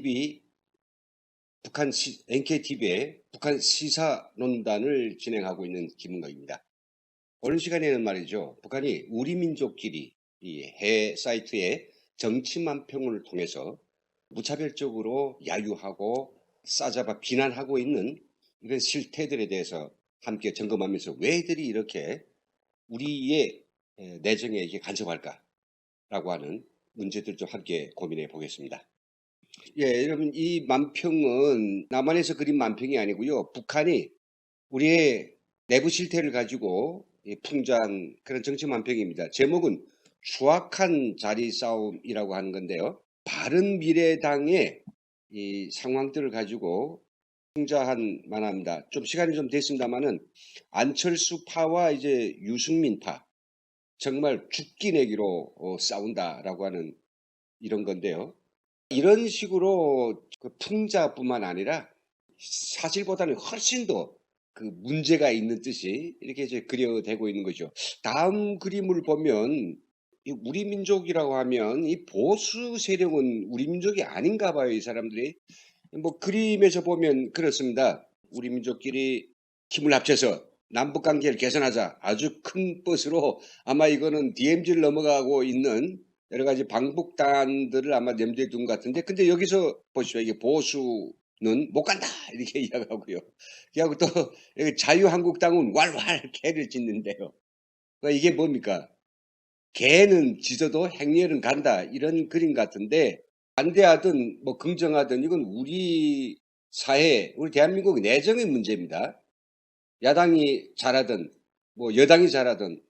TV 북한 NKTV의 북한 시사논단을 진행하고 있는 김은각입니다. 오늘 시간에는 말이죠. 북한이 우리 민족끼리 이 해외 사이트의 정치만평을 통해서 무차별적으로 야유하고 싸잡아 비난하고 있는 이런 실태들에 대해서 함께 점검하면서 왜들이 이렇게 우리의 내정에 이게 간섭할까라고 하는 문제들 좀 함께 고민해 보겠습니다. 예, 여러분, 이 만평은 남한에서 그린 만평이 아니고요. 북한이 우리의 내부 실태를 가지고 풍자한 그런 정치 만평입니다. 제목은 추악한 자리 싸움이라고 하는 건데요. 바른미래당의 이 상황들을 가지고 풍자한 만합니다. 좀 시간이 좀 됐습니다만은 안철수파와 이제 유승민파 정말 죽기 내기로 싸운다라고 하는 이런 건데요. 이런 식으로 그 풍자뿐만 아니라 사실보다는 훨씬 더 그 문제가 있는 뜻이 이렇게 이제 그려되고 있는 거죠. 다음 그림을 보면 이 우리 민족이라고 하면 이 보수 세력은 우리 민족이 아닌가 봐요, 이 사람들이. 뭐 그림에서 보면 그렇습니다. 우리 민족끼리 힘을 합쳐서 남북 관계를 개선하자. 아주 큰 뜻으로 아마 이거는 DMZ를 넘어가고 있는 여러 가지 방북단들을 아마 염두에 둔 것 같은데, 근데 여기서 보시죠. 이게 보수는 못 간다 이렇게 이야기하고요. 그리고 또 여기 자유한국당은 왈왈 개를 짖는데요. 그러니까 이게 뭡니까? 개는 짖어도 행렬은 간다 이런 그림 같은데, 반대하든 뭐 긍정하든 이건 우리 사회, 우리 대한민국 내정의 문제입니다. 야당이 잘하든 뭐 여당이 잘하든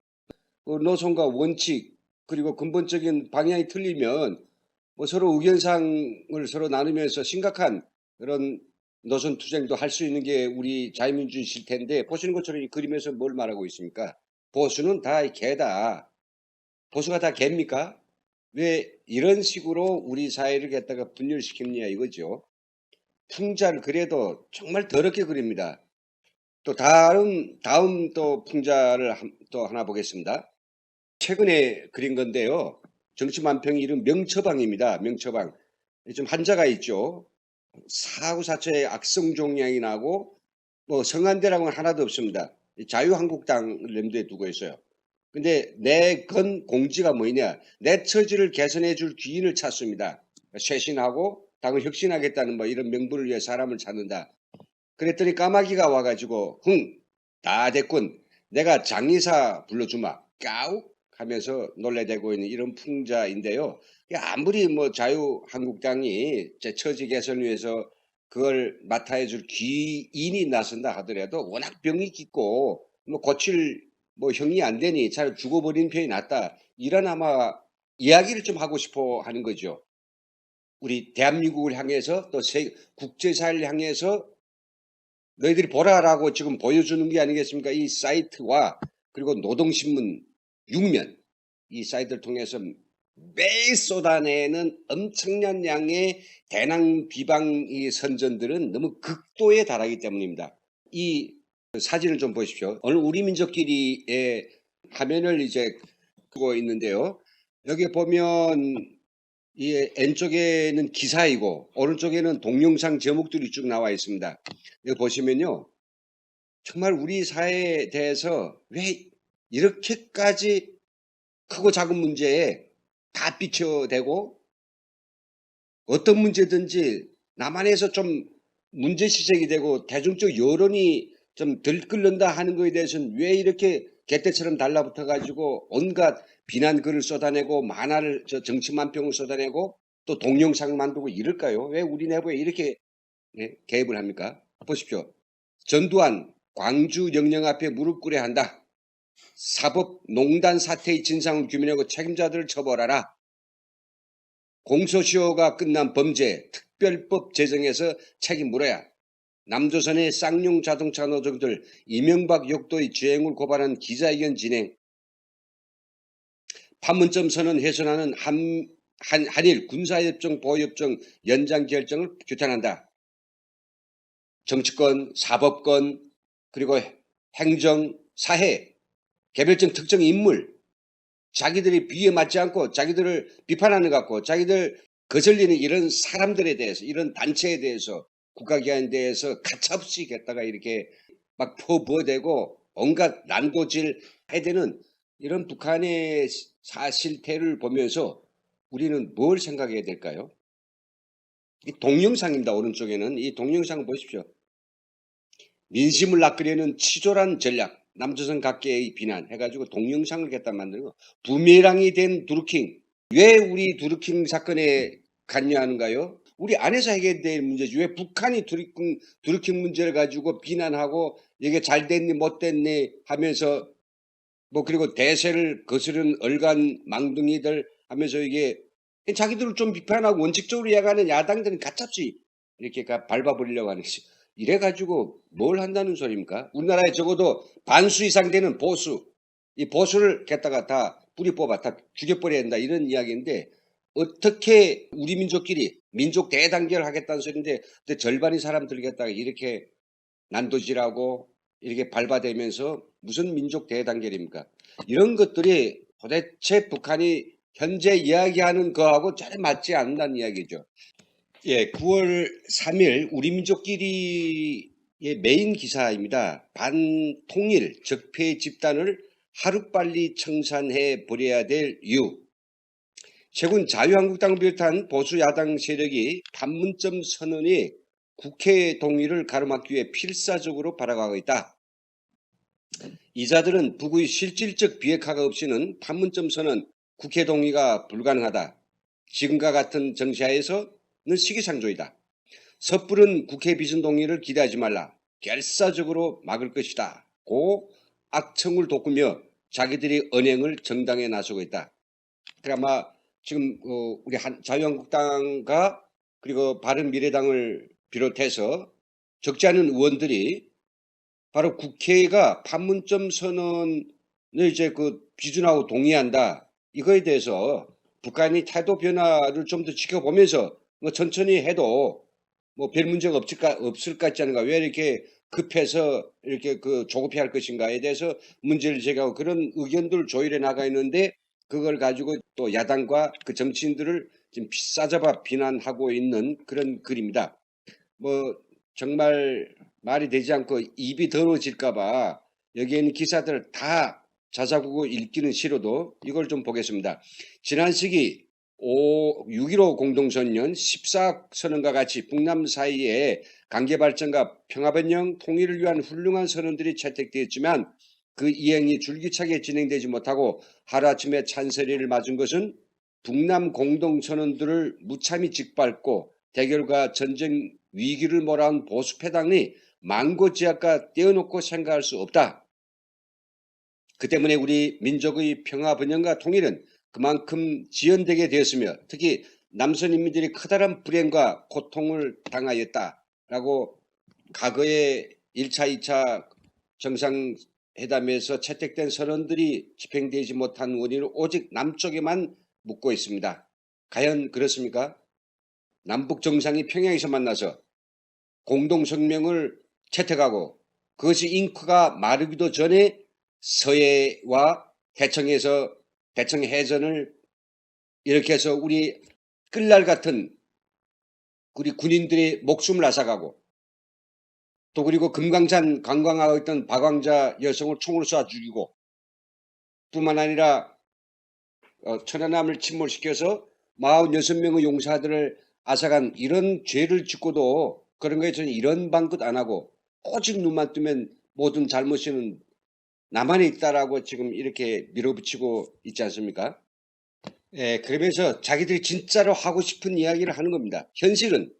그 노선과 원칙 그리고 근본적인 방향이 틀리면 뭐 서로 의견상을 서로 나누면서 심각한 그런 노선 투쟁도 할 수 있는 게 우리 자유민주주의 실태인데, 보시는 것처럼 이 그림에서 뭘 말하고 있습니까? 보수는 다 개다. 보수가 다 개입니까? 왜 이런 식으로 우리 사회를 갖다가 분열시켰냐 이거죠. 풍자를 그래도 정말 더럽게 그립니다. 또 다음 또 풍자를 또 하나 보겠습니다. 최근에 그린 건데요. 정치만평이 이름 명처방입니다. 명처방. 좀 한자가 있죠. 사후사처의 악성 종양이 나고 뭐 성한대라고는 하나도 없습니다. 자유한국당을 염두에 두고 있어요. 근데 내 건 공지가 뭐냐? 내 처지를 개선해 줄 귀인을 찾습니다. 쇄신하고 당을 혁신하겠다는 뭐 이런 명분을 위해 사람을 찾는다. 그랬더니 까마귀가 와가지고 다 됐군. 내가 장의사 불러주마. 까욱 하면서 놀래대고 있는 이런 풍자인데요. 아무리 뭐 자유한국당이 제 처지 개선을 위해서 그걸 맡아야 줄 귀인이 나선다 하더라도 워낙 병이 깊고 뭐 고칠 뭐 형이 안 되니 차라리 죽어버리는 편이 낫다. 이런 아마 이야기를 좀 하고 싶어 하는 거죠. 우리 대한민국을 향해서 또 국제사회를 향해서 너희들이 보라라고 지금 보여주는 게 아니겠습니까? 이 사이트와 그리고 노동신문 6면 이 사이트를 통해서 매일 쏟아내는 엄청난 양의 대남 비방 이 선전들은 너무 극도에 달하기 때문입니다. 이 사진을 좀 보십시오. 오늘 우리 민족끼리의 화면을 이제 보고 있는데요. 여기 보면 이 왼쪽에는 기사이고 오른쪽에는 동영상 제목들이 쭉 나와 있습니다. 여기 보시면요. 정말 우리 사회에 대해서 왜 이렇게까지 크고 작은 문제에 다 비춰대고 어떤 문제든지 남한에서 좀 문제 시작이 되고 대중적 여론이 좀 들끓는다 하는 것에 대해서는 왜 이렇게 개떼처럼 달라붙어 가지고 온갖 비난글을 쏟아내고 만화를 정치만평을 쏟아내고 또 동영상 만들고 이럴까요? 왜 우리 내부에 이렇게 개입을 합니까? 보십시오. 전두환 광주 영령 앞에 무릎 꿇어야 한다. 사법농단 사태의 진상을 규명하고 책임자들을 처벌하라. 공소시효가 끝난 범죄 특별법 제정해서 책임 물어야. 남조선의 쌍용 자동차 노조들 이명박 욕도의 주행을 고발한 기자회견 진행. 판문점 선언 훼손하는 한일 군사협정 보호협정 연장 결정을 규탄한다. 정치권, 사법권, 그리고 행정, 사회, 개별적 특정 인물, 자기들이 비에 맞지 않고 자기들을 비판하는 것 같고 자기들 거슬리는 이런 사람들에 대해서, 이런 단체에 대해서, 국가기관에 대해서 가차없이 갖다가 이렇게 막 퍼부어대고 온갖 난도질 해야 되는 이런 북한의 사실태를 보면서 우리는 뭘 생각해야 될까요? 이 동영상입니다. 오른쪽에는 이 동영상 보십시오. 민심을 낚으려는 치졸한 전략, 남조선 각계의 비난 해가지고 동영상을 갖다 만들고 부메랑이 된 두루킹. 왜 우리 두루킹 사건에 관여하는가요? 우리 안에서 해결될 문제지. 왜 북한이 두루킹 문제를 가지고 비난하고 이게 잘 됐니 못 됐니 하면서 뭐 그리고 대세를 거스른 얼간 망둥이들 하면서 이게 자기들을 좀 비판하고 원칙적으로 이야기하는 야당들은 가짜없이 이렇게 밟아버리려고 하는 것이. 이래가지고 뭘 한다는 소리입니까? 우리나라에 적어도 반수 이상 되는 보수, 이 보수를 갖다가 다 뿌리 뽑아 다 죽여버려야 된다 이런 이야기인데 어떻게 우리 민족끼리 민족 대단결을 하겠다는 소리인데 절반의 사람들 갖다가 이렇게 난도질하고 이렇게 밟아대면서 무슨 민족 대단결입니까? 이런 것들이 도대체 북한이 현재 이야기하는 거하고 잘 맞지 않는다는 이야기죠. 예, 9월 3일 우리 민족끼리의 메인 기사입니다. 반통일 적폐 집단을 하루빨리 청산해 버려야 될 이유. 최근 자유한국당을 비롯한 보수 야당 세력이 판문점 선언이 국회 동의를 가로막기 위해 필사적으로 발악하고 있다. 이자들은 북의 실질적 비핵화가 없이는 판문점 선언 국회 동의가 불가능하다. 지금과 같은 정시하에서는 시기상조이다. 섣부른 국회 비준 동의를 기대하지 말라. 결사적으로 막을 것이다. 고 악청을 돋구며 자기들이 언행을 정당에 나서고 있다. 아마 지금 우리 자유한국당과 그리고 바른미래당을 비롯해서 적지 않은 의원들이 바로 국회가 판문점 선언을 이제 비준하고 동의한다. 이거에 대해서 북한이 태도 변화를 좀 더 지켜보면서 뭐 천천히 해도 뭐 별 문제가 없을 것 같지 않은가. 왜 이렇게 급해서 이렇게 조급해할 것인가에 대해서 문제를 제기하고 그런 의견들을 조율해 나가 있는데 그걸 가지고 또 야당과 그 정치인들을 지금 싸잡아 비난하고 있는 그런 글입니다. 뭐 정말 말이 되지 않고 입이 더러워질까봐 여기에 있는 기사들을 다 자사고고 읽기는 싫어도 이걸 좀 보겠습니다. 지난 시기 6.15 공동선언 14선언과 같이 북남 사이에 관계발전과 평화변형 통일을 위한 훌륭한 선언들이 채택되었지만 그 이행이 줄기차게 진행되지 못하고 하루아침에 찬세리를 맞은 것은 북남 공동선언들을 무참히 짓밟고 대결과 전쟁 위기를 몰아온 보수패당이 만고지약과 떼어놓고 생각할 수 없다. 그 때문에 우리 민족의 평화 번영과 통일은 그만큼 지연되게 되었으며 특히 남선 인민들이 커다란 불행과 고통을 당하였다라고 과거에 1차, 2차 정상회담에서 채택된 선언들이 집행되지 못한 원인을 오직 남쪽에만 묻고 있습니다. 과연 그렇습니까? 남북 정상이 평양에서 만나서 공동성명을 채택하고 그것이 잉크가 마르기도 전에 서해와 대청에서 대청 해전을 이렇게 해서 우리 끌날 같은 우리 군인들의 목숨을 앗아가고 또 그리고 금강산 관광하고 있던 박왕자 여성을 총으로 쏴 죽이고 뿐만 아니라 천안함을 침몰시켜서 46명의 용사들을 앗아간 이런 죄를 짓고도 그런 거에 저는 이런 방긋 안 하고 오직 눈만 뜨면 모든 잘못은 나만에 있다라고 지금 이렇게 밀어붙이고 있지 않습니까? 예, 그러면서 자기들이 진짜로 하고 싶은 이야기를 하는 겁니다. 현실은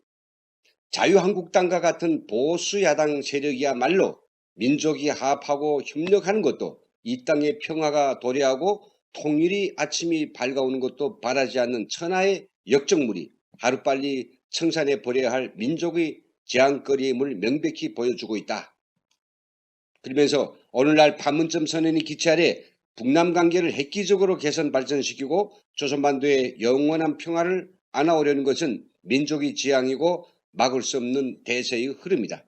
자유한국당과 같은 보수 야당 세력이야말로 민족이 화합하고 협력하는 것도 이 땅의 평화가 도래하고 통일이 아침이 밝아오는 것도 바라지 않는 천하의 역적물이 하루빨리 청산해 버려야 할 민족의 재앙거리임을 명백히 보여주고 있다. 그러면서 오늘날 판문점 선언이 기치 아래 북남 관계를 획기적으로 개선 발전시키고 조선반도의 영원한 평화를 안아오려는 것은 민족의 지향이고 막을 수 없는 대세의 흐름이다.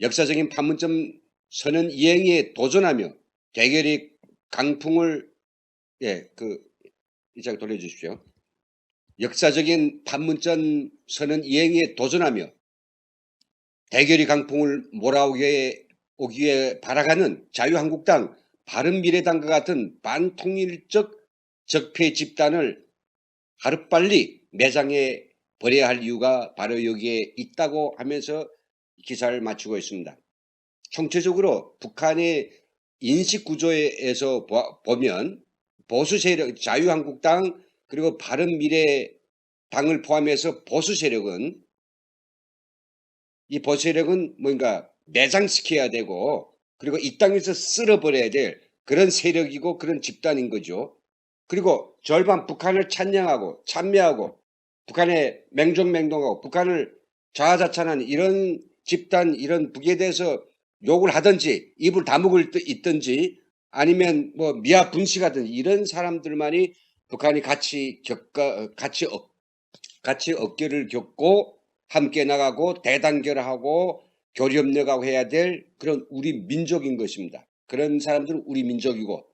역사적인 판문점 선언 이행에 도전하며 대결의 강풍을 이 장 돌려주십시오. 역사적인 판문점 선언 이행에 도전하며 대결의 강풍을 몰아오기 위해 발악하는 자유한국당, 바른미래당과 같은 반통일적 적폐 집단을 하루빨리 매장해 버려야 할 이유가 바로 여기에 있다고 하면서 기사를 마치고 있습니다. 총체적으로 북한의 인식구조에서 보면 보수 세력, 자유한국당 그리고 바른미래당을 포함해서 보수 세력은 이 보수 세력은 뭔가 매장시켜야 되고 그리고 이 땅에서 쓸어버려야 될 그런 세력이고 그런 집단인 거죠. 그리고 절반 북한을 찬양하고 찬미하고 북한에 맹종맹동하고 북한을 자아자찬하는 이런 집단 이런 북에 대해서 욕을 하든지 입을 다물고 있든지 아니면 뭐 미아 분식하든지 이런 사람들만이 북한이 같이 어깨를 겹고 함께 나가고 대단결하고 교류협력하고 해야 될 그런 우리 민족인 것입니다. 그런 사람들은 우리 민족이고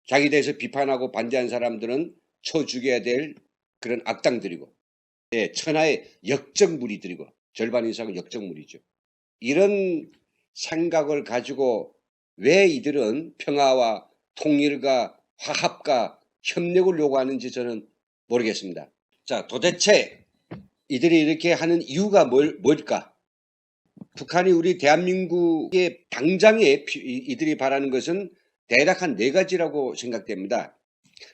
자기 대해서 비판하고 반대한 사람들은 쳐 죽여야 될 그런 악당들이고 천하의 역적무리들이고 절반 이상은 역적무리죠. 이런 생각을 가지고 왜 이들은 평화와 통일과 화합과 협력을 요구하는지 저는 모르겠습니다. 자, 도대체 이들이 이렇게 하는 이유가 뭘까? 북한이 우리 대한민국의 당장에 이들이 바라는 것은 대략 한 4가지라고 생각됩니다.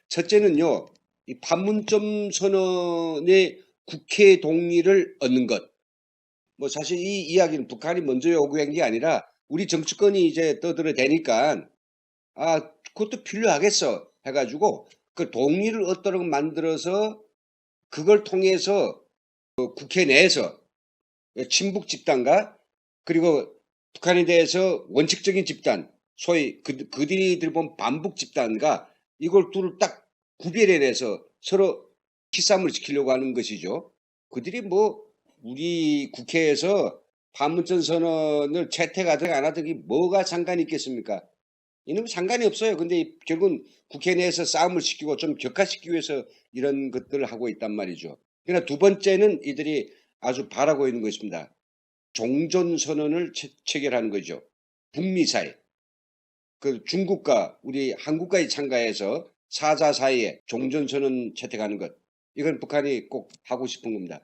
첫째는요, 이 판문점 선언의 국회 동의를 얻는 것. 뭐 사실 이 이야기는 북한이 먼저 요구한 게 아니라 우리 정치권이 이제 떠들어대니까 아 그것도 필요하겠어 해가지고 그 동의를 얻도록 만들어서 그걸 통해서 국회 내에서 친북 집단과 그리고 북한에 대해서 원칙적인 집단 소위 그들이 보면 반북 집단과 이걸 둘을 딱 구별해내서 서로 기싸움을 지키려고 하는 것이죠. 그들이 뭐 우리 국회에서 판문점 선언을 채택하든 안 하든 뭐가 상관이 있겠습니까? 이놈 상관이 없어요. 근데 결국은 국회 내에서 싸움을 시키고 좀 격화시키기 위해서 이런 것들을 하고 있단 말이죠. 그러나 두 번째는 이들이 아주 바라고 있는 것입니다. 종전선언을 체결하는 거죠. 북미 사이. 그 중국과 우리 한국과의 참가해서 사자 사이에 종전선언 채택하는 것. 이건 북한이 꼭 하고 싶은 겁니다.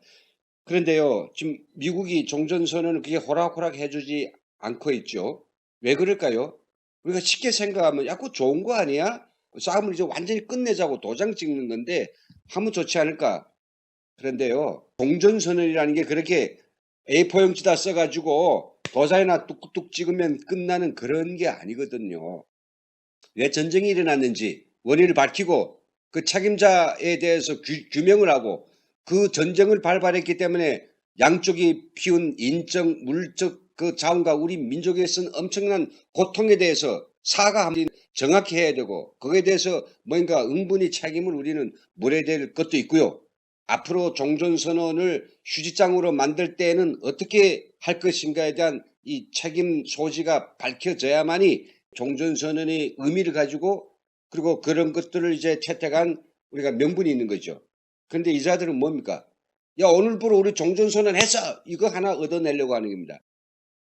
그런데요, 지금 미국이 종전선언을 그게 호락호락 해주지 않고 있죠. 왜 그럴까요? 우리가 쉽게 생각하면 야, 그거 좋은 거 아니야? 싸움을 이제 완전히 끝내자고 도장 찍는 건데 하면 좋지 않을까? 그런데요, 종전선언이라는 게 그렇게 A4 용지다 써가지고 도장에나 뚝뚝 찍으면 끝나는 그런 게 아니거든요. 왜 전쟁이 일어났는지 원인을 밝히고 그 책임자에 대해서 규명을 하고 그 전쟁을 발발했기 때문에 양쪽이 피운 인적, 물적 그 자원과 우리 민족에 쓴 엄청난 고통에 대해서 사과함이 정확히 해야 되고 거기에 대해서 뭔가 응분이 책임을 우리는 물어야 될 것도 있고요. 앞으로 종전선언을 휴지장으로 만들 때에는 어떻게 할 것인가에 대한 이 책임 소지가 밝혀져야만이 종전선언의 의미를 가지고 그리고 그런 것들을 이제 채택한 우리가 명분이 있는 거죠. 그런데 이 자들은 뭡니까? 야, 오늘부로 우리 종전선언 했어! 이거 하나 얻어내려고 하는 겁니다.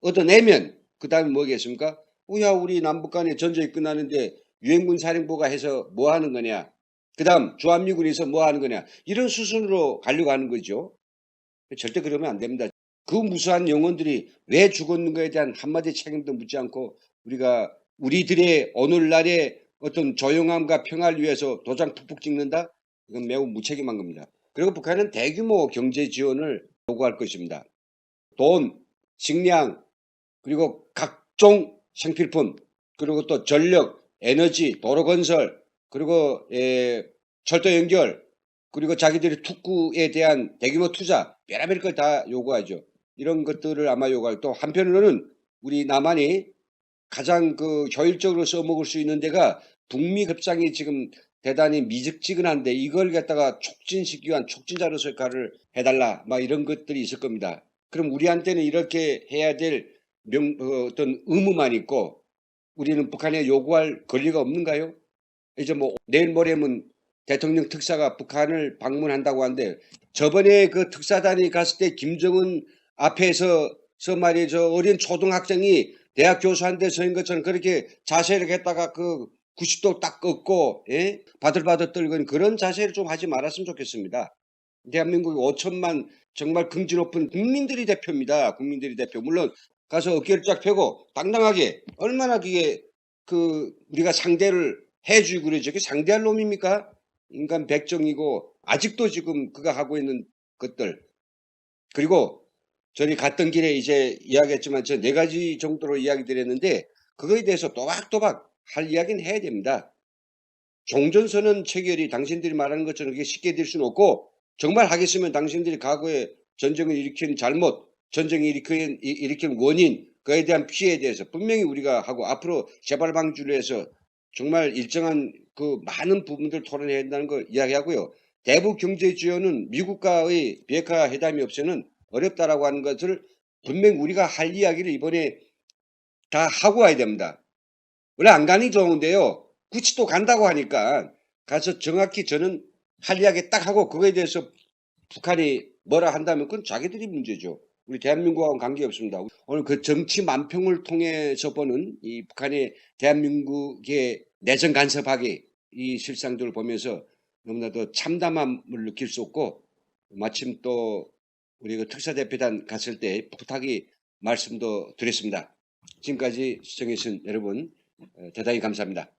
얻어내면 그 다음에 뭐겠습니까? 야, 우리 남북 간에 전쟁이 끝나는데 유엔군 사령부가 해서 뭐 하는 거냐? 그 다음 주한미군에서 뭐 하는 거냐? 이런 수순으로 가려고 하는 거죠. 절대 그러면 안 됩니다. 그 무수한 영혼들이 왜 죽었는가에 대한 한마디 책임도 묻지 않고 우리가 우리들의 오늘날의 어떤 조용함과 평화를 위해서 도장 푹푹 찍는다? 이건 매우 무책임한 겁니다. 그리고 북한은 대규모 경제 지원을 요구할 것입니다. 돈, 식량, 그리고 각종 생필품, 그리고 또 전력, 에너지, 도로 건설, 그리고 철도 연결, 그리고 자기들의 특구에 대한 대규모 투자, 별의별 걸 다 요구하죠. 이런 것들을 아마 요구할 또 한편으로는 우리 남한이 가장 그 효율적으로 써먹을 수 있는 데가 북미 협상이 지금 대단히 미적지근한데 이걸 갖다가 촉진시키기 위한 촉진자로서 역할을 해달라 막 이런 것들이 있을 겁니다. 그럼 우리한테는 이렇게 해야 될 어떤 의무만 있고 우리는 북한에 요구할 권리가 없는가요? 이제 뭐 내일 모레면 대통령 특사가 북한을 방문한다고 하는데 저번에 그 특사단이 갔을 때 김정은 앞에서 말이죠. 어린 초등학생이 대학 교수한테 서인 것처럼 그렇게 자세를 했다가 그 90도 딱 꺾고 예? 바들바들 떨건 그런 자세를 좀 하지 말았으면 좋겠습니다. 대한민국 5천만 정말 긍지 높은 국민들이 대표입니다. 국민들이 대표. 물론 가서 어깨를 쫙 펴고 당당하게 얼마나 그게 그 우리가 상대를 해주고 그러죠. 그게 상대할 놈입니까? 인간 백정이고 아직도 지금 그가 하고 있는 것들. 그리고 저희 갔던 길에 이제 이야기했지만 저 4가지 정도로 이야기 드렸는데 그거에 대해서 또박또박 할 이야기는 해야 됩니다. 종전선언 체결이 당신들이 말하는 것처럼 그게 쉽게 될 수는 없고 정말 하겠으면 당신들이 과거에 전쟁을 일으킨 잘못, 전쟁을 일으킨 원인, 그에 대한 피해에 대해서 분명히 우리가 하고 앞으로 재발방지를 해서 정말 일정한 그 많은 부분들 토론해야 한다는 걸 이야기하고요. 대북 경제 지원은 미국과의 비핵화 회담이 없이는 어렵다라고 하는 것을 분명히 우리가 할 이야기를 이번에 다 하고 와야 됩니다. 원래 안 가니 좋은데요. 굳이 또 간다고 하니까 가서 정확히 저는 할 이야기 딱 하고 그거에 대해서 북한이 뭐라 한다면 그건 자기들이 문제죠. 우리 대한민국하고는 관계없습니다. 오늘 그 정치 만평을 통해서 보는 이 북한의 대한민국의 내정 간섭하기 이 실상들을 보면서 너무나도 참담함을 느낄 수 없고 마침 또 우리 그 특사대표단 갔을 때 부탁이 말씀도 드렸습니다. 지금까지 시청해주신 여러분 대단히 감사합니다.